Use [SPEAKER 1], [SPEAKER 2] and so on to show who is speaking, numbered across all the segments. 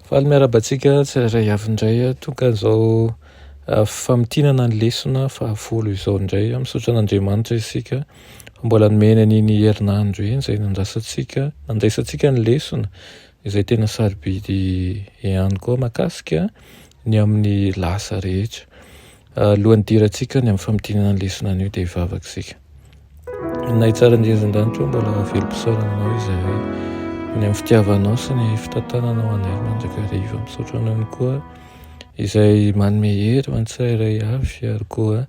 [SPEAKER 1] Faly miarabantsika tsirairay avy indray tonga izao famitinana ny lesona fahafolo izao indray misaotra an'Andriamanitra isika mbola nomeny an'iny herinandro iny izay nandraisantsika ny lesona izay tena sarobidy ihany koa mahakasika ny amin'ny lasa rehetra. Alohan'ny dirantsika ny amin'ny famitinana ny lesona an'io dia hivavaka isika. Nay tsara indrindra-danitra mbola velom-pisaorananao izay ny amin'ny fitiavanao sy ny fitantananao anay mandrakariva. Misaotra anao ihany koa izay manome hery ho an'ny tsirairay avy ary koa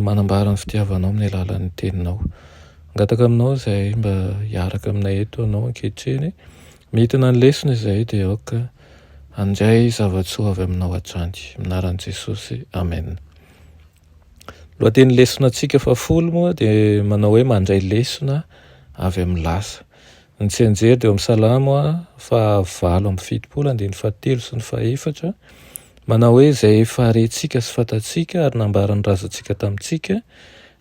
[SPEAKER 1] manambara ny fitiavanao amin'ny alalan'ny teninao. Angataka aminao izay mba hiaraka aminay eto anao ankehitriny midina ny lesona izay dia aoka handray zava-tsoa avy aminao hatrany. Anaran'i Jesosy, amen. Lohateny lesonantsika fahafolo moa dia manao hoe mandray lesona avy amin'ny lasa. Ny tsenjery dia amin'ny Salamo 4:7 sy ny 4. Manao hoe izay efa harentsika sy fantatsika ary nambara ny razantsika tamintsika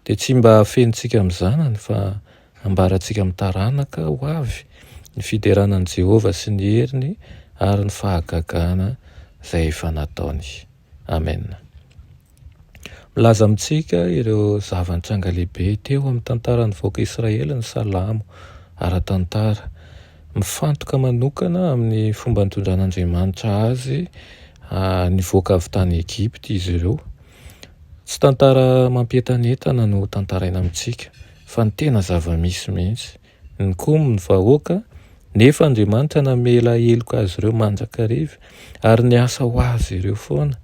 [SPEAKER 1] dia tsy mba fenitsika amin'ny zanany fa ambarantsika amin'ny taranaka ho avy ny fideranan'i Jehovah sy ny heriny ary ny fahagagana izay efa nataony. Amen. Milaza amintsika ireo zava-nitranga lehibe teo amin'ny tantaran'ny vahoaka Israely ny Salamo ara-tantara. Mifantoka manokana amin'ny fomba nitondran'Andriamanitra azy nivoaka avy tany Egypta izy ireo. Tsy tantara mampientanentana no tantaraina amintsika fa ny tena zava-misy mihitsy. Ny komo ny vahoaka nefa Andriamanitra namela heloka azy ireo mandrakariva ary niasa ho azy ireo foana.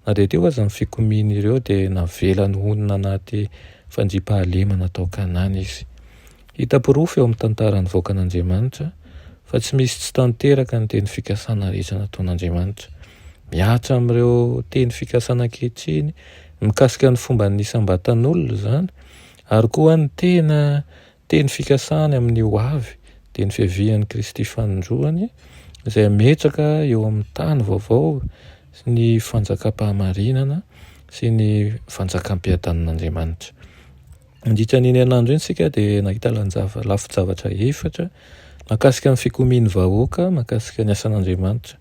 [SPEAKER 1] Na dia teo aza ny fikomiana ireo dia navela ny honina anaty fandriampahalemana tao Kanana izy. Hita porofo eo amin'ny tantaran'ny vahoakan'Andriamanitra fa tsy misy tsy tanteraka ny teny fikasana rehetra nataon'Andriamanitra. Miatra amin'ireo teny fikasana ankehitriny mikasika ny fomba nisam-batan'olona izany ary koa ny teny fikasana amin'ny ho avy dia ny fiavian'i Kristy fanondroany izay ametraka eo amin'ny tany vaovao sy ny fanjakam-pahamarinana sy ny fanjakam-piadanan'Andriamanitra. Mandritra n'iny herinandro iny isika dia nahita lafy-javatra 4 mahakasika ny fikomian'ny vahoaka, mahakasika ny asan'Andriamanitra,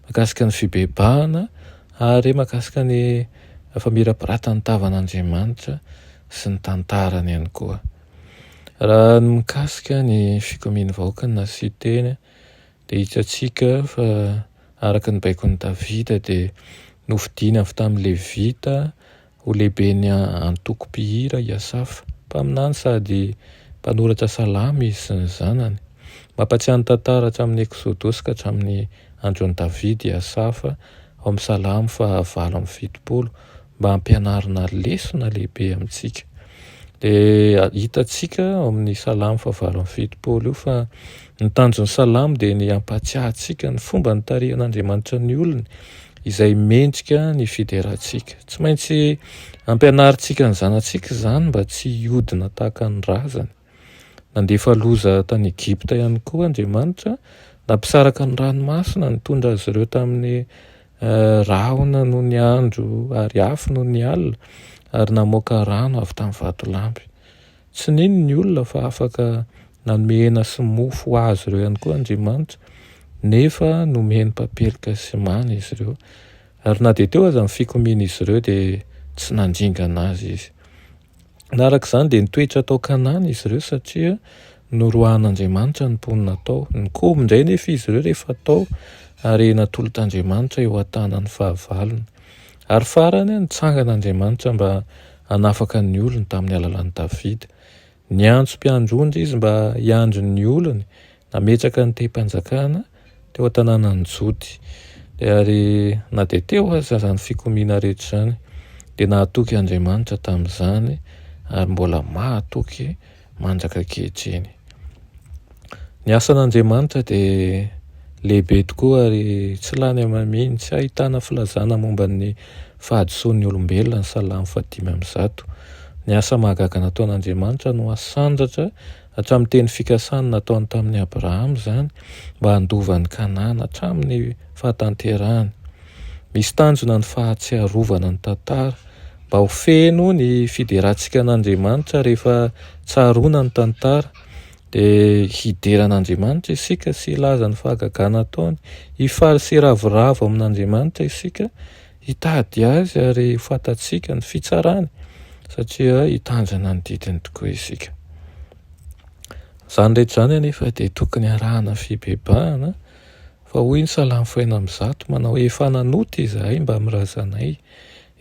[SPEAKER 1] mahakasika ny fibebahana ary mahakasika ny famirapiratany tavan'Andriamanitra sy ny tantarany ihany koa. Raha ny mikasika ny fikomian'ny vahoaka no nasy teny dia hitantsika fa araka ny baikon'i Davida dia novidiany avy tamin'ny Levita ho lehiben'ny antoko-pihira Iasafa, mpaminany sady mpanoratra salamy izy sy ny zanany. Mampatsiahy ny tantara hatramin'ny Eksodosy ka hatramin'ny andron'i Davida Iasafa ao amin'ny Salamo 4:7 mba hampianarina lesona lehibe amintsika. Dia hitantsika ao amin'ny Salamo 4:7 io fa ny tanjon'ny Salamo dia ny hampatsiahintsika ny fomba nitarihan'Andriamanitra ny olony izay mendrika ny fiderantsika. Tsy maintsy hampianarintsika ny zanantsika izany mba tsy hiodina tahaka ny razany. Nandefa loza tany Egypta ihany koa Andriamanitra, nampisaraka ny ranomasina nitondra azy ireo tamin'ny rahona noho ny andro ary afo noho ny alina ary namoaka rano avy tamin'ny vatolampy. Tsy nino ny olona fa afaka nanome hena sy mofo ho azy ireo ihany koa Andriamanitra nefa nomeny papelika sy mana izy ireo. Ary na dia teo aza ny fikomian'izy ireo dia tsy nandringana azy izy. Narak' izany dia nitoetra tao Kanana izy ireo satria norohan'Andriamanitra ny mponina tao. Nikomy indray nefa izy ireo rehefa tao ary natolo t'Andriamanitra eo an-tanany fahavalony. Ary farany nitsangan'Andriamanitra mba hanafaka ny olony tamin'ny alalan'i Davida. Niantso mpiandro-ondry izy mba hiandro ny olony, nametraka ny te-panjakana teo an-tanànan'i Jody. Ary na dia teo aza izany fikomiana rehetra izany dia nahatoky Andriamanitra tamin'izany ary mbola mahatoky mandraka ankehitriny. Ny asan'Andriamanitra dia lehibe tokoa ary tsy lany amaminy, tsy ahitana filazana momba ny fahadisoan'ny olombelona ny Salamo 5:10. Ny asa mahagaga nataon'Andriamanitra no asandratra hatramin'ny teny fikasana nataony tamin'ny Abrahama izany mba handovany Kanana hatramin'ny fahatanterahany. Misy tanjona ny fahatsiarovana ny tantara mba ho feno ny fiderantsika an'Andriamanitra rehefa tsaroana ny tantara dia hideran'Andriamanitra isika sy ilaza ny fahagagana ataony, hifaly sy ravoravo amin'Andriamanitra isika, hitady azy ary fantatsika ny fitsarany satria hitanjana ny didiny tokoa isika. Zany rehetra zany anefa dia tokony arahana fibebahana fa hoy ny Salamo 1:1 manao hoe efa nanota izahay mba mirazanay,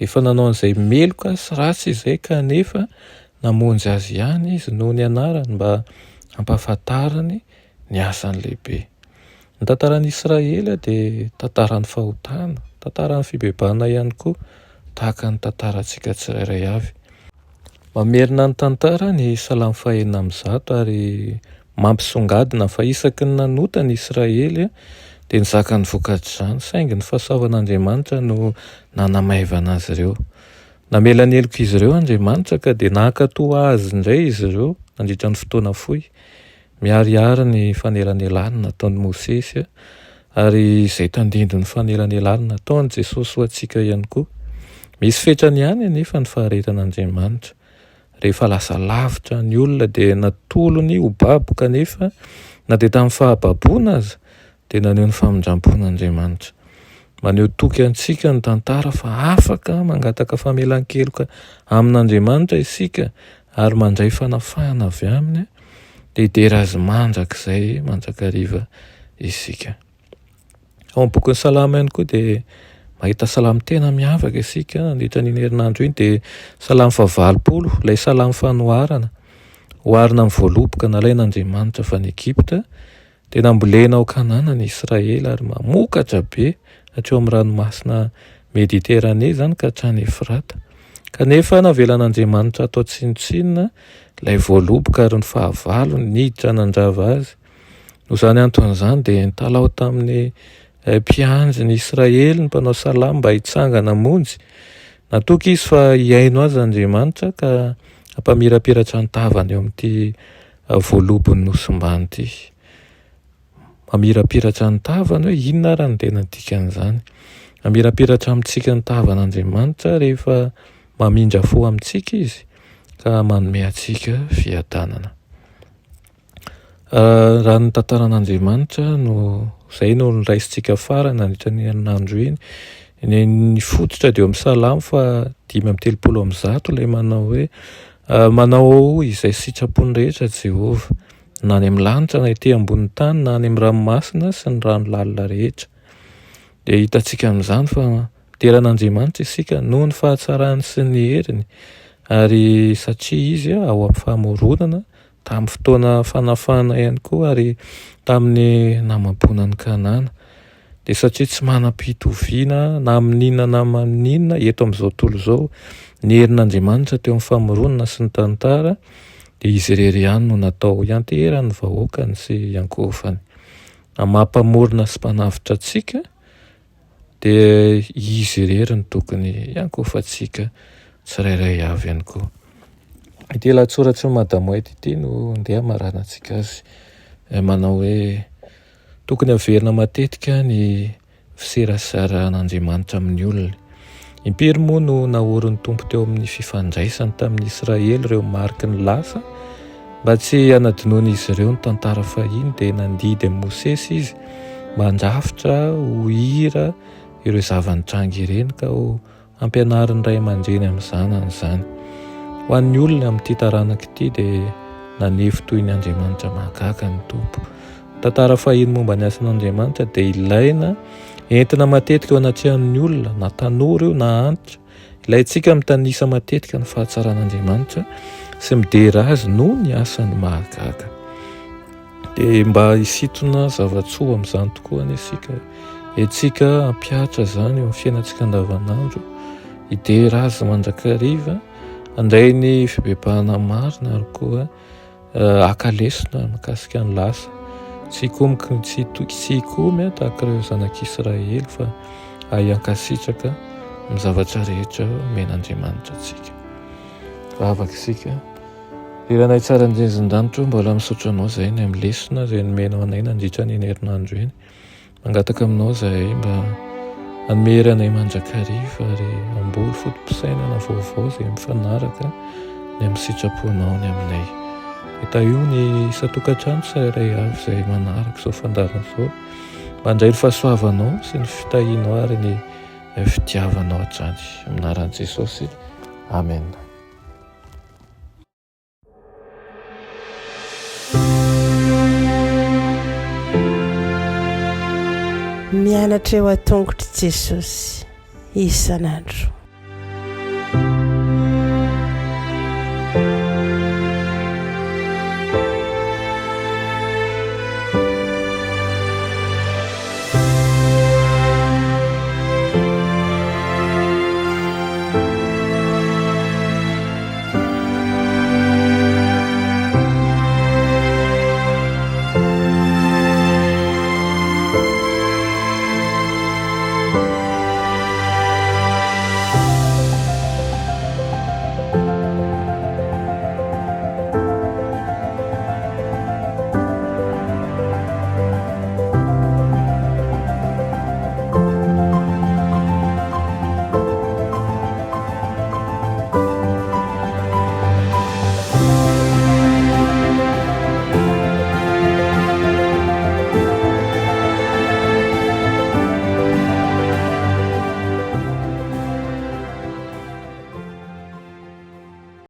[SPEAKER 1] efa nanao an'izay meloka sy ratsy izay kanefa namonjy azy ihany izy noho ny anarany mba hampahafantarany ny asany lehibe. Ny tantaran'i Israely dia tantaran'ny fahotana, tantaran'ny fibebahana ihany koa tahaka ny tantarantsika tsirairay avy. Mamerina ny tantara ny Salamo 1:1 ary mampisongadina fa isaky ny nanota ny Israely dia nizaka ny vokatr'izany saingy ny fahasoavan'Andriamanitra no nanamaivana azy ireo. Namela ny heloka izy ireo Andriamanitra ka dia nankatoa azy indray izy ireo nandritra ny fotoana fohy, miharihary ny fanelanelany nataon'i Mosesy ary izay tandindony fanelanelany nataon'i Jesosy ho antsika ihany koa. Misy fetrany ihany anefa ny faharetan'Andriamanitra. Rehefa lasa lavitra ny olona dia natolony ho babo kanefa na dia tamin'ny fahababoana aza dia naneho ny famindrampon'Andriamanitra. Maneho toky antsika ny tantara fa afaka mangataka famelan-keloka amin'Andriamanitra isika ary mandray fanafahana avy aminy dia hidera azy mandrakizay mandrakariva isika. Ao amin'ny bokin'ny Salamo ihany koa dia mahita salamo tena miavaka isika nandritra n'iny herinandro iny dia Salamo 20, ilay salamo fanoharana, oharina amin'ny voaloboka nalain'Andriamanitra avy any Egipta dia nambolena ao Kanana ny Israely ary mamokatra be hatreo amin'ny ranomasina Mediterane zany ka hatrany Efrata. Kanefa navelan'Andriamanitra atao tsinotsinona ilay voaloboka ary ny fahavalo niditra nandrava azy. Noho izany anton'izany dia nitalao tamin'ny mpiandry ny Israely ny mpanao salamo mba hitsangana monjy. Natoky izy fa hiaino azy Andriamanitra ka hampamirapiratra ny tavany eo amin'ity voalobon'ny nosombany ity. Mamirapiratra ny tavany hoe inona ary ny tena dikan'izany. Mamirapiratra amintsika ny tavan'Andriamanitra rehefa mamindra fo amintsika izy ka manome antsika fiadanana. Raha ny tantaran'Andriamanitra no izay no niraisintsika farany nandritra ny herinandro iny. Ny fototra dia eo amin'ny Salamo 5:30 ilay manao hoe manao izay sitrapony rehetra Jehovah na any amin'ny lanitra na ety ambony tany na any amin'ny ranomasina sy ny rano lalina rehetra. Dia hitantsika amin'izany fa teran'Andriamanitra isika noho ny fahatsarany sy ny heriny ary satria izy ao amin'ny fahamoronana tamin'ny fotoana fanafana ihany koa ary tamin'ny namam-ponan'ny Kanana. Dia satria tsy manam-pitoviana na amin'inona na amin'inona eto amin'izao tontolo izao ny herin'Andriamanitra teo amin'ny famoronana sy ny tantara dia izy irery ihany no natao hianteran'ny vahoakany sy iankofany. Mampamorona sy mpanavitra antsika dia izy irery ny tokony iankofantsika tsirairay avy ihany koa. Ity lahatsoratra Madamo White ity no ndeha marana antsika azy manao hoe tokony averina matetika ny fiserasaràn'Andriamanitra amin'ny olona. Impiry moa no nahorin'ny tompo teo amin'ny fifandraisany tamin'ny Israely ireo mariky ny lasa mba tsy hanadinoana izy ireo ny tantara fahiny dia nandidy amin'ny Mosesy izy mba handrafitra ho hira ireo zavan-trangy ireny ka ho ampianarin'ny ray aman-dreny amin'ny zanany izany. Ho an'ny olona amin'ity taranaka ity dia nanevo toy ny Andriamanitra mahagaga ny tompo. Tantara fahiny momba ny asan'Andriamanitra dia ilaina entina matetika ao anatrehany olona na tanora io na antitra. Ilaintsika mitanisa matetika ny fahatsaran'Andriamanitra sy midera azy noho ny asany mahagaga. Dia mba hisintona zavatsoa amin'izany tokoa anesika. Etsika hampiatra izany eo amin'ny fiainantsika andavanandro, hidera azy mandrakariva, handray ny fibebahana marina ary koa akalesona mikasika ny lasa. Tsy hikomy tahaka ireo zanak'Israely fa hiankasitraka amin'ny zavatra rehetra omen'Andriamanitra antsika. Vavaka isika. Iranay tsara indrindrandranitro mbola misaotra anao izay ny amin'ny lesona izay nomenao anay nandritra ny herinandro iny. Mangataka aminao izahay mba hanome heranay mandrakariva ary hamboly fotom-pisainana vaovao izay mifanaraka ny amin'ny sitraponao ny aminay. hita io ny isa-tokantrano tsirairay avy izay manaraka izao fandarana izao. Mandray ny fahasoavanao sy ny fitahianao ary ny fitiavanao hatrany aminaran'i Jesosy. Amen.
[SPEAKER 2] Mianatra eo an-tongotry Jesosy isan'andro.